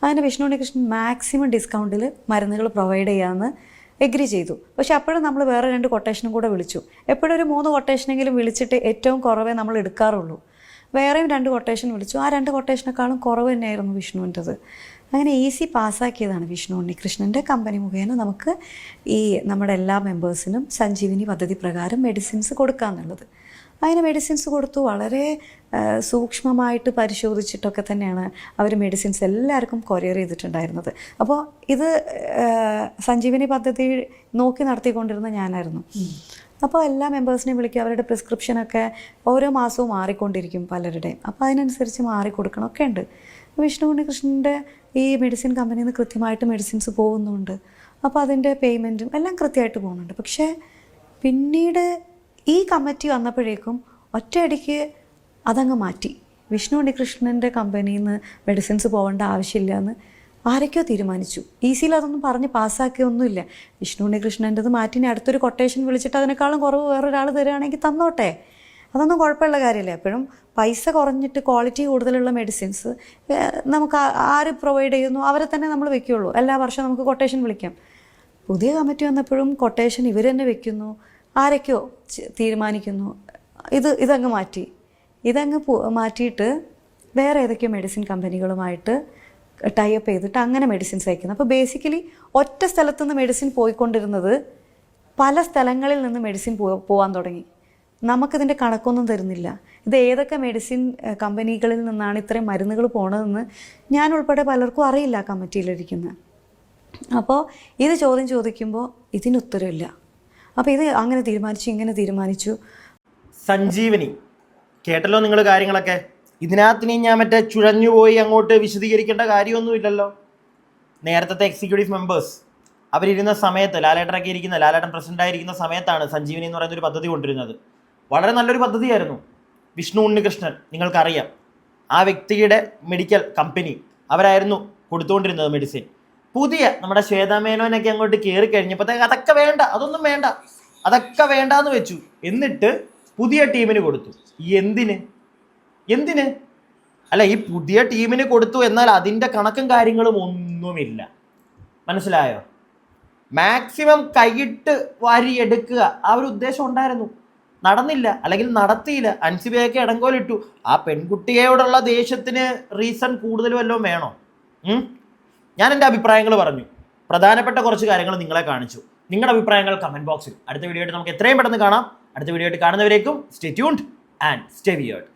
അങ്ങനെ വിഷ്ണു ഉണ്ണികൃഷ്ണൻ മാക്സിമം ഡിസ്കൗണ്ടിൽ മരുന്നുകൾ പ്രൊവൈഡ് ചെയ്യാമെന്ന് എഗ്രി ചെയ്തു. പക്ഷെ അപ്പോഴും നമ്മൾ വേറെ 2 കൊട്ടേഷനും കൂടെ വിളിച്ചു. എപ്പോഴും ഒരു 3 കൊട്ടേഷനെങ്കിലും വിളിച്ചിട്ട് ഏറ്റവും കുറവേ നമ്മൾ എടുക്കാറുള്ളൂ. വേറെയും 2 കൊട്ടേഷൻ വിളിച്ചു. ആ 2 കൊട്ടേഷനേക്കാളും കുറവ് തന്നെയായിരുന്നു വിഷ്ണുവിൻ്റെത്. അങ്ങനെ ഈസി പാസ്സാക്കിയതാണ് വിഷ്ണു ഉണ്ണികൃഷ്ണൻ്റെ കമ്പനി മുഖേന നമുക്ക് ഈ നമ്മുടെ എല്ലാ മെമ്പേഴ്സിനും സഞ്ജീവിനി പദ്ധതി പ്രകാരം മെഡിസിൻസ് കൊടുക്കാമെന്നുള്ളത്. അതിന് മെഡിസിൻസ് കൊടുത്തു. വളരെ സൂക്ഷ്മമായിട്ട് പരിശോധിച്ചിട്ടൊക്കെ തന്നെയാണ് അവർ മെഡിസിൻസ് എല്ലാവർക്കും കൊറിയർ ചെയ്തിട്ടുണ്ടായിരുന്നത്. അപ്പോൾ ഇത് സഞ്ജീവിനി പദ്ധതി നോക്കി നടത്തിക്കൊണ്ടിരുന്ന ഞാനായിരുന്നു. അപ്പോൾ എല്ലാ മെമ്പേഴ്സിനെയും വിളിക്കുക, അവരുടെ പ്രിസ്ക്രിപ്ഷനൊക്കെ ഓരോ മാസവും മാറിക്കൊണ്ടിരിക്കും പലരുടെയും. അപ്പോൾ അതിനനുസരിച്ച് മാറിക്കൊടുക്കണമൊക്കെ ഉണ്ട്. വിഷ്ണു ഉണ്ണികൃഷ്ണൻ്റെ ഈ മെഡിസിൻ കമ്പനിയിൽ നിന്ന് കൃത്യമായിട്ട് മെഡിസിൻസ് പോകുന്നുണ്ട്. അപ്പോൾ അതിൻ്റെ പേയ്മെൻറ്റും എല്ലാം കൃത്യമായിട്ട് പോകുന്നുണ്ട്. പക്ഷേ പിന്നീട് ഈ കമ്മിറ്റി വന്നപ്പോഴേക്കും ഒറ്റയടിക്ക് അതങ്ങ് മാറ്റി. വിഷ്ണു ഉണ്ണികൃഷ്ണൻ്റെ കമ്പനിയിൽ നിന്ന് മെഡിസിൻസ് പോകേണ്ട ആവശ്യമില്ല എന്ന് ആരൊക്കെയോ തീരുമാനിച്ചു. ഈസിയിൽ അതൊന്നും പറഞ്ഞ് പാസ്സാക്കിയൊന്നുമില്ല. വിഷ്ണു ഉണ്ണികൃഷ്ണൻ്റെത് മാറ്റി അടുത്തൊരു കൊട്ടേഷൻ വിളിച്ചിട്ട് അതിനേക്കാളും കുറവ് വേറൊരാൾ തരികയാണെങ്കിൽ തന്നോട്ടെ, അതൊന്നും കുഴപ്പമുള്ള കാര്യമില്ല. എപ്പോഴും പൈസ കുറഞ്ഞിട്ട് ക്വാളിറ്റി കൂടുതലുള്ള മെഡിസിൻസ് നമുക്ക് ആര് പ്രൊവൈഡ് ചെയ്യുന്നു അവരെ തന്നെ നമ്മൾ വെക്കുകയുള്ളൂ. എല്ലാ വർഷവും നമുക്ക് കൊട്ടേഷൻ വിളിക്കാം. പുതിയ കമ്മിറ്റി വന്നപ്പോഴും കൊട്ടേഷൻ ഇവർ തന്നെ വെക്കുന്നു, ആരൊക്കെയോ തീരുമാനിക്കുന്നു. ഇതങ്ങ് മാറ്റിയിട്ട് വേറെ ഏതൊക്കെയോ മെഡിസിൻ കമ്പനികളുമായിട്ട് ടൈപ്പ് ചെയ്തിട്ട് അങ്ങനെ മെഡിസിൻസ് അയക്കുന്നു. അപ്പോൾ ബേസിക്കലി ഒറ്റ സ്ഥലത്തുനിന്ന് മെഡിസിൻ പോയിക്കൊണ്ടിരുന്നത് പല സ്ഥലങ്ങളിൽ നിന്ന് മെഡിസിൻ പോകാൻ തുടങ്ങി. നമുക്കിതിൻ്റെ കണക്കൊന്നും തരുന്നില്ല. ഇത് ഏതൊക്കെ മെഡിസിൻ കമ്പനികളിൽ നിന്നാണ് ഇത്രയും മരുന്നുകൾ പോണതെന്ന് ഞാൻ ഉൾപ്പെടെ പലർക്കും അറിയില്ല കമ്മിറ്റിയിലിരിക്കുന്നത്. അപ്പോൾ ഇത് ചോദിക്കുമ്പോൾ ഇതിന് ഉത്തരവില്ല. അപ്പോൾ ഇത് അങ്ങനെ തീരുമാനിച്ചു, ഇങ്ങനെ തീരുമാനിച്ചു. സഞ്ജീവനി കേട്ടല്ലോ നിങ്ങൾ കാര്യങ്ങളൊക്കെ. ഇതിനകത്തിന് ഞാൻ മറ്റേ ചുഴഞ്ഞുപോയി അങ്ങോട്ട് വിശദീകരിക്കേണ്ട കാര്യമൊന്നുമില്ലല്ലോ. നേരത്തെ എക്സിക്യൂട്ടീവ് മെമ്പേഴ്സ് അവരിരുന്ന സമയത്ത്, ലാലേട്ടൻ പ്രസിഡൻ്റായിരിക്കുന്ന സമയത്താണ് സഞ്ജീവനി എന്ന് പറയുന്നൊരു പദ്ധതി കൊണ്ടിരുന്നത്. വളരെ നല്ലൊരു പദ്ധതിയായിരുന്നു. വിഷ്ണു ഉണ്ണികൃഷ്ണൻ നിങ്ങൾക്കറിയാം, ആ വ്യക്തിയുടെ മെഡിക്കൽ കമ്പനി അവരായിരുന്നു കൊടുത്തുകൊണ്ടിരുന്നത് മെഡിസിൻ. പുതിയ നമ്മുടെ ശ്വേതാമേനോനൊക്കെ അങ്ങോട്ട് കയറി കഴിഞ്ഞപ്പോഴത്തേക്ക് അതൊക്കെ വേണ്ട, അതൊന്നും വേണ്ട, അതൊക്കെ വേണ്ടാന്ന് വെച്ചു. എന്നിട്ട് പുതിയ ടീമിന് കൊടുത്തു. എന്തിന് അല്ല, ഈ പുതിയ ടീമിന് കൊടുത്തു എന്നാൽ അതിൻ്റെ കണക്കും കാര്യങ്ങളും ഒന്നുമില്ല. മനസ്സിലായോ? മാക്സിമം കൈയിട്ട് വാരി എടുക്കുക, ആ ഒരു ഉദ്ദേശം ഉണ്ടായിരുന്നു. നടന്നില്ല, അല്ലെങ്കിൽ നടത്തിയില്ല. അൻസിബയൊക്കെ ഇടങ്കോലിട്ടു. ആ പെൺകുട്ടിയോടുള്ള ദേഷ്യത്തിന് റീസൺ കൂടുതൽ വല്ലതും വേണോ? ഞാൻ എൻ്റെ അഭിപ്രായങ്ങൾ പറഞ്ഞു, പ്രധാനപ്പെട്ട കുറച്ച് കാര്യങ്ങൾ നിങ്ങളെ കാണിച്ചു. നിങ്ങളുടെ അഭിപ്രായങ്ങൾ കമൻറ്റ് ബോക്സിൽ. അടുത്ത വീഡിയോ ആയിട്ട് നമുക്ക് എത്രയും പെട്ടെന്ന് കാണാം. അടുത്ത വീഡിയോ ആയിട്ട് കാണുന്നവരേക്കും stay tuned and stay weird.